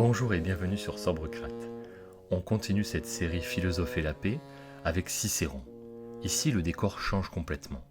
Bonjour et bienvenue sur Sobrecrate. On continue cette série Philosopher la paix avec Cicéron. Ici, le décor change complètement.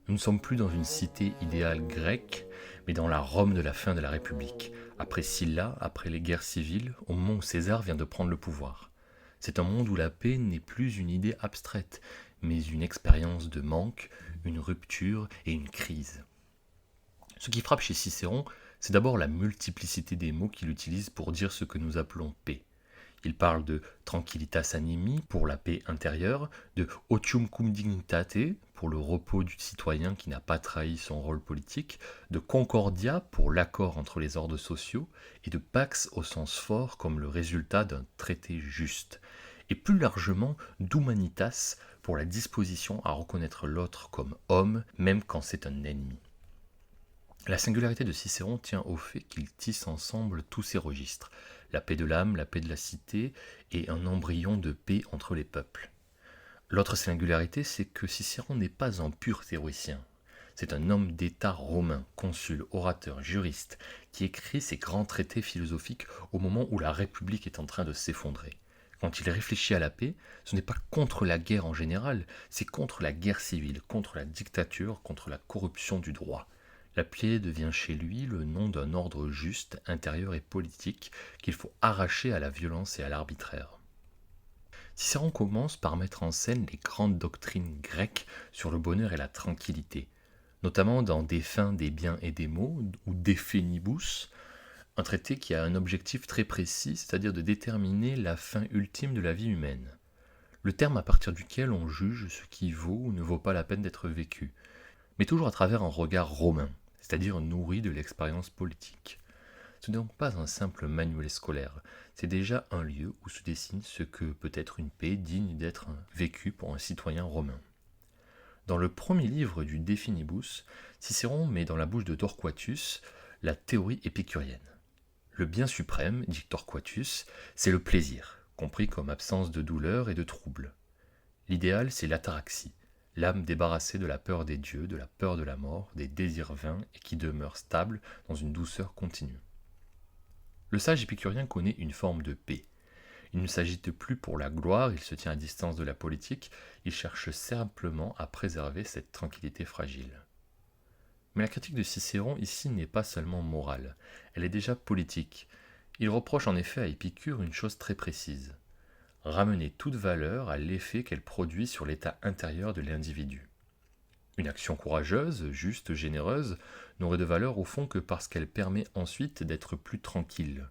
Nous ne sommes plus dans une cité idéale grecque, mais dans la Rome de la fin de la République, après Sylla, après les guerres civiles, au moment où César vient de prendre le pouvoir. C'est un monde où la paix n'est plus une idée abstraite, mais une expérience de manque, une rupture et une crise. Ce qui frappe chez Cicéron, c'est d'abord la multiplicité des mots qu'il utilise pour dire ce que nous appelons paix. Il parle de tranquillitas animi pour la paix intérieure, de otium cum dignitate pour le repos du citoyen qui n'a pas trahi son rôle politique, de concordia pour l'accord entre les ordres sociaux, et de pax au sens fort comme le résultat d'un traité juste. Et plus largement d'humanitas pour la disposition à reconnaître l'autre comme homme, même quand c'est un ennemi. La singularité de Cicéron tient au fait qu'il tisse ensemble tous ces registres, la paix de l'âme, la paix de la cité et un embryon de paix entre les peuples. L'autre singularité, c'est que Cicéron n'est pas un pur théoricien. C'est un homme d'État romain, consul, orateur, juriste, qui écrit ses grands traités philosophiques au moment où la République est en train de s'effondrer. Quand il réfléchit à la paix, ce n'est pas contre la guerre en général, c'est contre la guerre civile, contre la dictature, contre la corruption du droit. La paix devient chez lui le nom d'un ordre juste, intérieur et politique qu'il faut arracher à la violence et à l'arbitraire. Cicéron commence par mettre en scène les grandes doctrines grecques sur le bonheur et la tranquillité, notamment dans Des fins, des biens et des maux, ou De Finibus, un traité qui a un objectif très précis, c'est-à-dire de déterminer la fin ultime de la vie humaine. Le terme à partir duquel on juge ce qui vaut ou ne vaut pas la peine d'être vécu, mais toujours à travers un regard romain, c'est-à-dire nourri de l'expérience politique. Ce n'est donc pas un simple manuel scolaire, c'est déjà un lieu où se dessine ce que peut être une paix digne d'être vécue pour un citoyen romain. Dans le premier livre du De Finibus, Cicéron met dans la bouche de Torquatus la théorie épicurienne. Le bien suprême, dit Torquatus, c'est le plaisir, compris comme absence de douleur et de trouble. L'idéal, c'est l'ataraxie, l'âme débarrassée de la peur des dieux, de la peur de la mort, des désirs vains et qui demeure stable dans une douceur continue. Le sage épicurien connaît une forme de paix. Il ne s'agite plus pour la gloire, il se tient à distance de la politique, il cherche simplement à préserver cette tranquillité fragile. Mais la critique de Cicéron ici n'est pas seulement morale, elle est déjà politique. Il reproche en effet à Épicure une chose très précise: ramener toute valeur à l'effet qu'elle produit sur l'état intérieur de l'individu. Une action courageuse, juste, généreuse, n'aurait de valeur au fond que parce qu'elle permet ensuite d'être plus tranquille.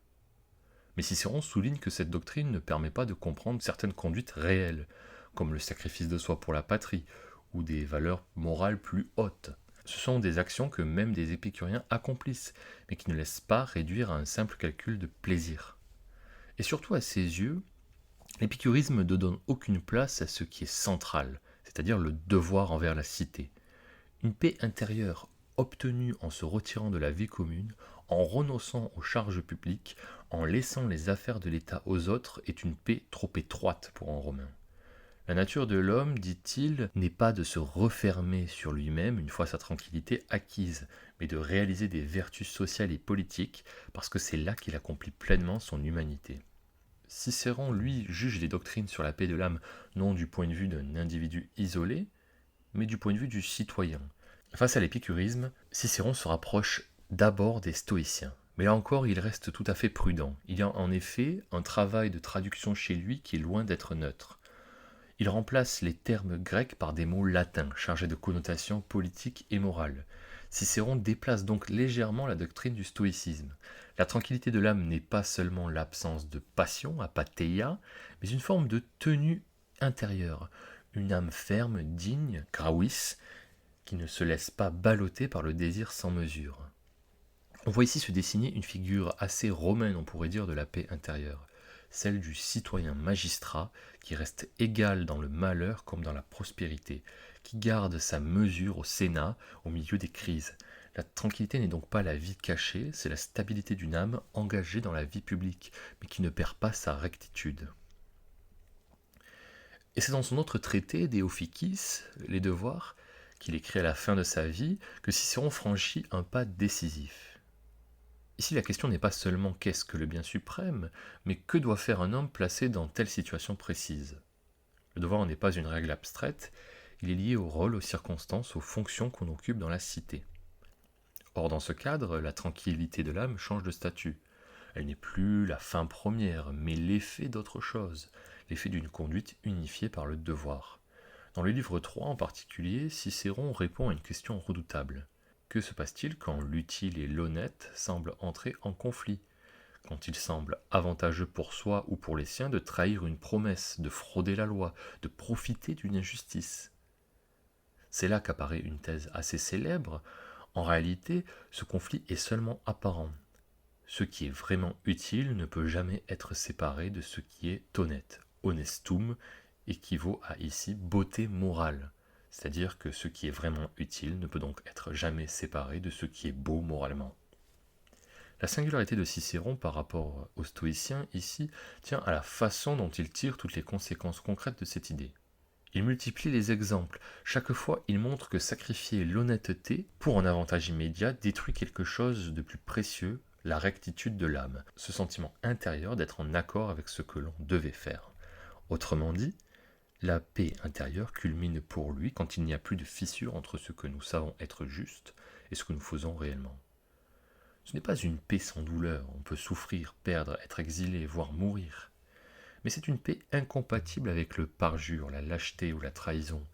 Mais Cicéron souligne que cette doctrine ne permet pas de comprendre certaines conduites réelles, comme le sacrifice de soi pour la patrie, ou des valeurs morales plus hautes. Ce sont des actions que même des épicuriens accomplissent, mais qui ne laissent pas réduire à un simple calcul de plaisir. Et surtout à ses yeux, l'épicurisme ne donne aucune place à ce qui est central, c'est-à-dire le devoir envers la cité. Une paix intérieure obtenue en se retirant de la vie commune, en renonçant aux charges publiques, en laissant les affaires de l'État aux autres, est une paix trop étroite pour un Romain. La nature de l'homme, dit-il, n'est pas de se refermer sur lui-même une fois sa tranquillité acquise, mais de réaliser des vertus sociales et politiques, parce que c'est là qu'il accomplit pleinement son humanité. Cicéron, lui, juge les doctrines sur la paix de l'âme non du point de vue d'un individu isolé, mais du point de vue du citoyen. Face à l'épicurisme, Cicéron se rapproche d'abord des stoïciens. Mais là encore, il reste tout à fait prudent. Il y a en effet un travail de traduction chez lui qui est loin d'être neutre. Il remplace les termes grecs par des mots latins, chargés de connotations politiques et morales. Cicéron déplace donc légèrement la doctrine du stoïcisme. La tranquillité de l'âme n'est pas seulement l'absence de passion, apatheia, mais une forme de tenue intérieure, une âme ferme, digne, gravis, qui ne se laisse pas balloter par le désir sans mesure. On voit ici se dessiner une figure assez romaine, on pourrait dire, de la paix intérieure, celle du citoyen magistrat qui reste égal dans le malheur comme dans la prospérité, qui garde sa mesure au Sénat au milieu des crises. La tranquillité n'est donc pas la vie cachée, c'est la stabilité d'une âme engagée dans la vie publique, mais qui ne perd pas sa rectitude. Et c'est dans son autre traité, De Officiis, les devoirs, qu'il écrit à la fin de sa vie, que Cicéron franchit un pas décisif. Ici, la question n'est pas seulement qu'est-ce que le bien suprême, mais que doit faire un homme placé dans telle situation précise. Le devoir n'est pas une règle abstraite, il est lié au rôle, aux circonstances, aux fonctions qu'on occupe dans la cité. Or, dans ce cadre, la tranquillité de l'âme change de statut. Elle n'est plus la fin première, mais l'effet d'autre chose, l'effet d'une conduite unifiée par le devoir. Dans le livre 3 en particulier, Cicéron répond à une question redoutable. Que se passe-t-il quand l'utile et l'honnête semblent entrer en conflit? Quand il semble avantageux pour soi ou pour les siens de trahir une promesse, de frauder la loi, de profiter d'une injustice? C'est là qu'apparaît une thèse assez célèbre. En réalité, ce conflit est seulement apparent. Ce qui est vraiment utile ne peut jamais être séparé de ce qui est honnête. Honestum équivaut à ici beauté morale. C'est-à-dire que ce qui est vraiment utile ne peut donc être jamais séparé de ce qui est beau moralement. La singularité de Cicéron par rapport aux stoïciens ici tient à la façon dont il tire toutes les conséquences concrètes de cette idée. Il multiplie les exemples. Chaque fois, il montre que sacrifier l'honnêteté pour un avantage immédiat détruit quelque chose de plus précieux, la rectitude de l'âme, ce sentiment intérieur d'être en accord avec ce que l'on devait faire. Autrement dit, la paix intérieure culmine pour lui quand il n'y a plus de fissure entre ce que nous savons être juste et ce que nous faisons réellement. Ce n'est pas une paix sans douleur, on peut souffrir, perdre, être exilé, voire mourir. Mais c'est une paix incompatible avec le parjure, la lâcheté ou la trahison.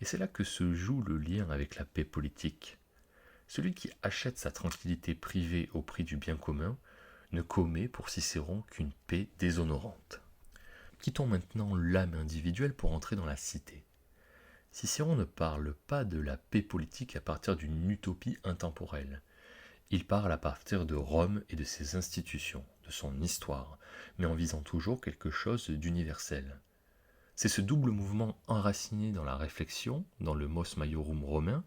Et c'est là que se joue le lien avec la paix politique. Celui qui achète sa tranquillité privée au prix du bien commun ne commet pour Cicéron qu'une paix déshonorante. Quittons maintenant l'âme individuelle pour entrer dans la cité. Cicéron ne parle pas de la paix politique à partir d'une utopie intemporelle. Il parle à partir de Rome et de ses institutions, de son histoire, mais en visant toujours quelque chose d'universel. C'est ce double mouvement enraciné dans la réflexion, dans le mos maiorum romain,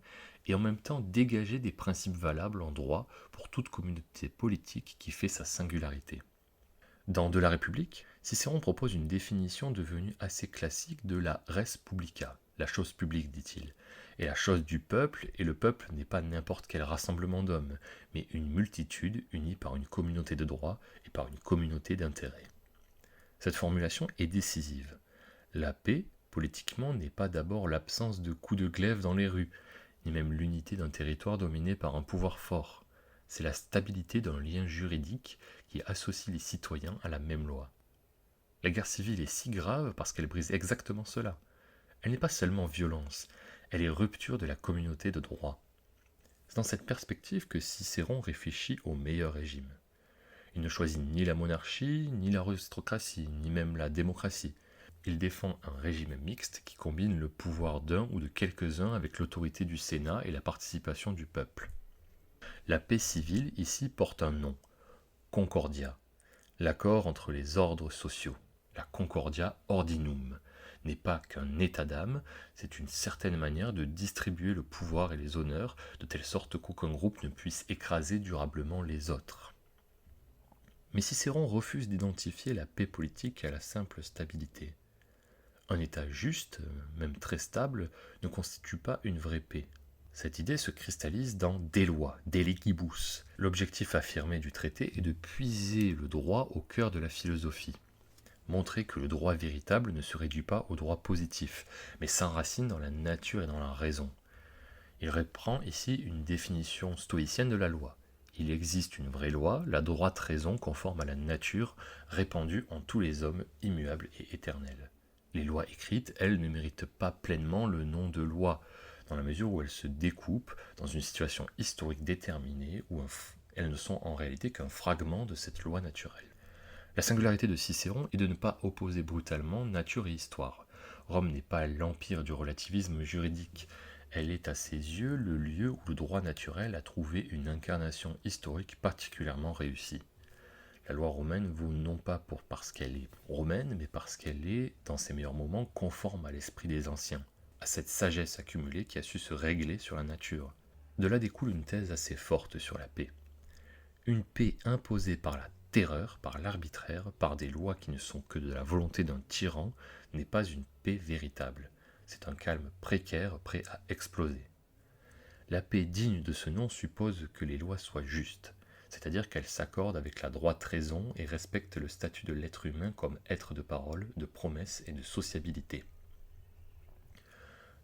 et en même temps dégager des principes valables en droit pour toute communauté politique qui fait sa singularité. Dans De la République, Cicéron propose une définition devenue assez classique de la res publica, la chose publique, dit-il, et la chose du peuple, et le peuple n'est pas n'importe quel rassemblement d'hommes, mais une multitude unie par une communauté de droit et par une communauté d'intérêts. Cette formulation est décisive. La paix, politiquement, n'est pas d'abord l'absence de coups de glaive dans les rues, ni même l'unité d'un territoire dominé par un pouvoir fort. C'est la stabilité d'un lien juridique qui associe les citoyens à la même loi. La guerre civile est si grave parce qu'elle brise exactement cela. Elle n'est pas seulement violence, elle est rupture de la communauté de droit. C'est dans cette perspective que Cicéron réfléchit au meilleur régime. Il ne choisit ni la monarchie, ni l'aristocratie, ni même la démocratie. Il défend un régime mixte qui combine le pouvoir d'un ou de quelques-uns avec l'autorité du Sénat et la participation du peuple. La paix civile ici porte un nom, Concordia, l'accord entre les ordres sociaux. La Concordia ordinum n'est pas qu'un état d'âme, c'est une certaine manière de distribuer le pouvoir et les honneurs de telle sorte qu'aucun groupe ne puisse écraser durablement les autres. Mais Cicéron refuse d'identifier la paix politique à la simple stabilité. Un état juste, même très stable, ne constitue pas une vraie paix. Cette idée se cristallise dans des lois, des legibus. L'objectif affirmé du traité est de puiser le droit au cœur de la philosophie. Montrer que le droit véritable ne se réduit pas au droit positif, mais s'enracine dans la nature et dans la raison. Il reprend ici une définition stoïcienne de la loi. Il existe une vraie loi, la droite raison conforme à la nature, répandue en tous les hommes, immuable et éternelle. Les lois écrites, elles, ne méritent pas pleinement le nom de loi, dans la mesure où elles se découpent dans une situation historique déterminée, où elles ne sont en réalité qu'un fragment de cette loi naturelle. La singularité de Cicéron est de ne pas opposer brutalement nature et histoire. Rome n'est pas l'empire du relativisme juridique. Elle est à ses yeux le lieu où le droit naturel a trouvé une incarnation historique particulièrement réussie. La loi romaine vaut non pas parce qu'elle est romaine, mais parce qu'elle est, dans ses meilleurs moments, conforme à l'esprit des anciens, à cette sagesse accumulée qui a su se régler sur la nature. De là découle une thèse assez forte sur la paix. Une paix imposée par la terreur, par l'arbitraire, par des lois qui ne sont que de la volonté d'un tyran, n'est pas une paix véritable. C'est un calme précaire, prêt à exploser. La paix digne de ce nom suppose que les lois soient justes, c'est-à-dire qu'elle s'accorde avec la droite raison et respecte le statut de l'être humain comme être de parole, de promesse et de sociabilité.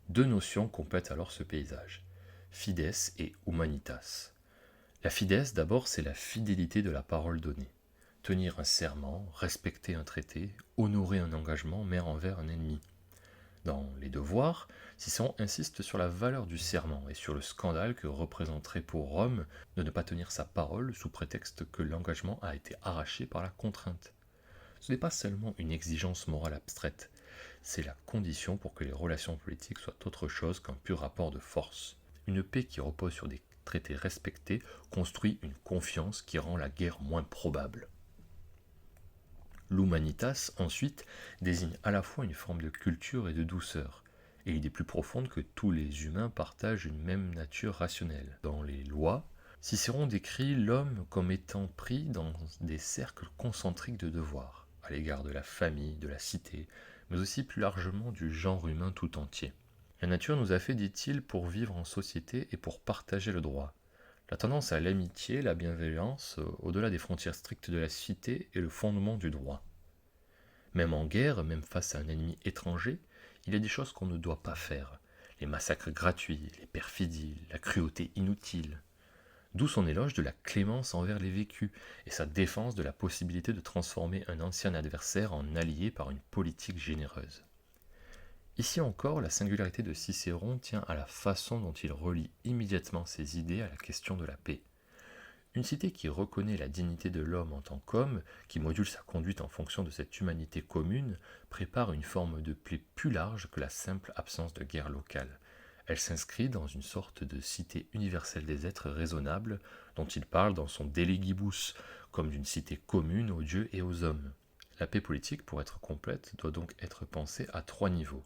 Deux notions complètent alors ce paysage, fides et humanitas. La fides, d'abord, c'est la fidélité de la parole donnée. Tenir un serment, respecter un traité, honorer un engagement, même envers un ennemi. Dans Les Devoirs, Cicéron insiste sur la valeur du serment et sur le scandale que représenterait pour Rome de ne pas tenir sa parole sous prétexte que l'engagement a été arraché par la contrainte. Ce n'est pas seulement une exigence morale abstraite, c'est la condition pour que les relations politiques soient autre chose qu'un pur rapport de force. Une paix qui repose sur des traités respectés construit une confiance qui rend la guerre moins probable. L'humanitas, ensuite, désigne à la fois une forme de culture et de douceur, et l'idée plus profonde que tous les humains partagent une même nature rationnelle. Dans les Lois, Cicéron décrit l'homme comme étant pris dans des cercles concentriques de devoirs, à l'égard de la famille, de la cité, mais aussi plus largement du genre humain tout entier. La nature nous a fait, dit-il, pour vivre en société et pour partager le droit. La tendance à l'amitié, la bienveillance, au-delà des frontières strictes de la cité, est le fondement du droit. Même en guerre, même face à un ennemi étranger, il y a des choses qu'on ne doit pas faire. Les massacres gratuits, les perfidies, la cruauté inutile. D'où son éloge de la clémence envers les vécus et sa défense de la possibilité de transformer un ancien adversaire en allié par une politique généreuse. Ici encore, la singularité de Cicéron tient à la façon dont il relie immédiatement ses idées à la question de la paix. Une cité qui reconnaît la dignité de l'homme en tant qu'homme, qui module sa conduite en fonction de cette humanité commune, prépare une forme de paix plus large que la simple absence de guerre locale. Elle s'inscrit dans une sorte de cité universelle des êtres raisonnables, dont il parle dans son De Legibus, comme d'une cité commune aux dieux et aux hommes. La paix politique, pour être complète, doit donc être pensée à trois niveaux: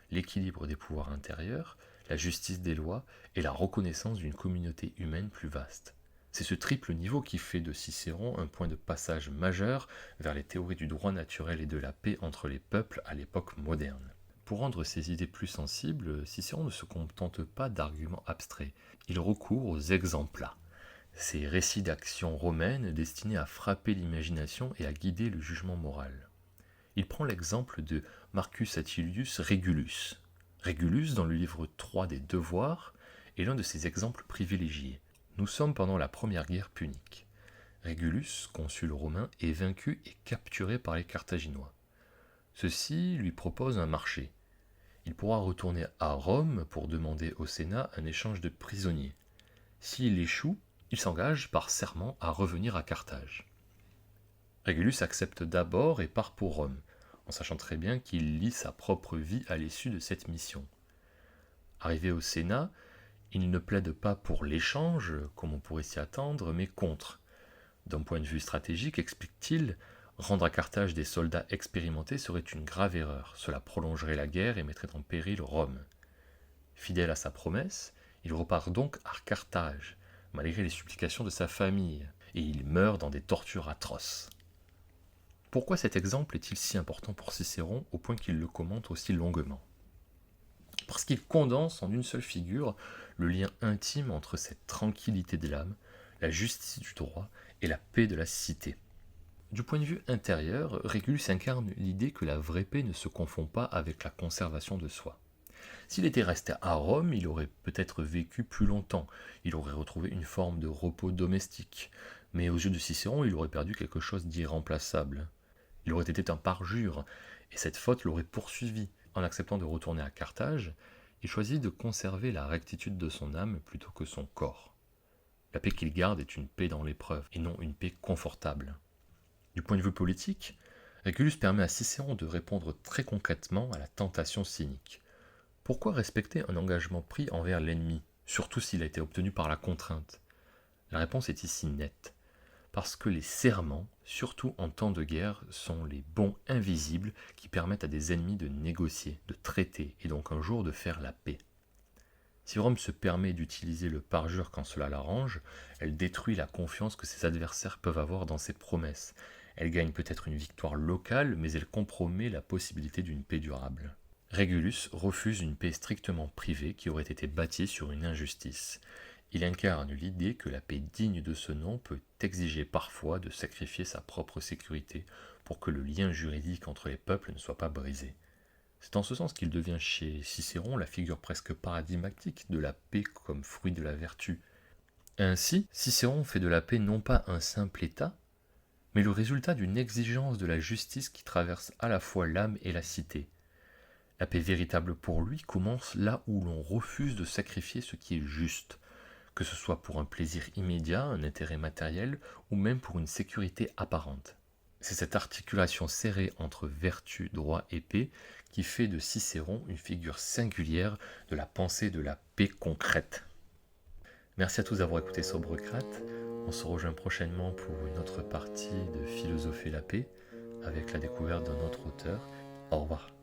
l'équilibre des pouvoirs intérieurs, la justice des lois et la reconnaissance d'une communauté humaine plus vaste. C'est ce triple niveau qui fait de Cicéron un point de passage majeur vers les théories du droit naturel et de la paix entre les peuples à l'époque moderne. Pour rendre ses idées plus sensibles, Cicéron ne se contente pas d'arguments abstraits, il recourt aux exempla, ces récits d'actions romaines destinés à frapper l'imagination et à guider le jugement moral. Il prend l'exemple de Marcus Atilius Regulus. Regulus, dans le livre 3 des Devoirs, est l'un de ses exemples privilégiés. Nous sommes pendant la première guerre punique. Regulus, consul romain, est vaincu et capturé par les Carthaginois. Ceux-ci lui proposent un marché. Il pourra retourner à Rome pour demander au Sénat un échange de prisonniers. S'il échoue, il s'engage par serment à revenir à Carthage. Régulus accepte d'abord et part pour Rome, en sachant très bien qu'il lie sa propre vie à l'issue de cette mission. Arrivé au Sénat, il ne plaide pas pour l'échange, comme on pourrait s'y attendre, mais contre. D'un point de vue stratégique, explique-t-il, rendre à Carthage des soldats expérimentés serait une grave erreur. Cela prolongerait la guerre et mettrait en péril Rome. Fidèle à sa promesse, il repart donc à Carthage, malgré les supplications de sa famille, et il meurt dans des tortures atroces. Pourquoi cet exemple est-il si important pour Cicéron au point qu'il le commente aussi longuement ? Parce qu'il condense en une seule figure le lien intime entre cette tranquillité de l'âme, la justice du droit et la paix de la cité. Du point de vue intérieur, Régulus incarne l'idée que la vraie paix ne se confond pas avec la conservation de soi. S'il était resté à Rome, il aurait peut-être vécu plus longtemps, il aurait retrouvé une forme de repos domestique, mais aux yeux de Cicéron, il aurait perdu quelque chose d'irremplaçable. Il aurait été un parjure, et cette faute l'aurait poursuivi. En acceptant de retourner à Carthage, il choisit de conserver la rectitude de son âme plutôt que son corps. La paix qu'il garde est une paix dans l'épreuve, et non une paix confortable. Du point de vue politique, Régulus permet à Cicéron de répondre très concrètement à la tentation cynique. Pourquoi respecter un engagement pris envers l'ennemi, surtout s'il a été obtenu par la contrainte ? La réponse est ici nette. Parce que les serments, surtout en temps de guerre, sont les bons invisibles qui permettent à des ennemis de négocier, de traiter, et donc un jour de faire la paix. Si Rome se permet d'utiliser le parjure quand cela l'arrange, elle détruit la confiance que ses adversaires peuvent avoir dans ses promesses. Elle gagne peut-être une victoire locale, mais elle compromet la possibilité d'une paix durable. Régulus refuse une paix strictement privée qui aurait été bâtie sur une injustice. Il incarne l'idée que la paix digne de ce nom peut exiger parfois de sacrifier sa propre sécurité pour que le lien juridique entre les peuples ne soit pas brisé. C'est en ce sens qu'il devient chez Cicéron la figure presque paradigmatique de la paix comme fruit de la vertu. Ainsi, Cicéron fait de la paix non pas un simple état, mais le résultat d'une exigence de la justice qui traverse à la fois l'âme et la cité. La paix véritable pour lui commence là où l'on refuse de sacrifier ce qui est juste, que ce soit pour un plaisir immédiat, un intérêt matériel, ou même pour une sécurité apparente. C'est cette articulation serrée entre vertu, droit et paix qui fait de Cicéron une figure singulière de la pensée de la paix concrète. Merci à tous d'avoir écouté Sobrecrate. On se rejoint prochainement pour une autre partie de Philosopher la paix avec la découverte d'un autre auteur. Au revoir.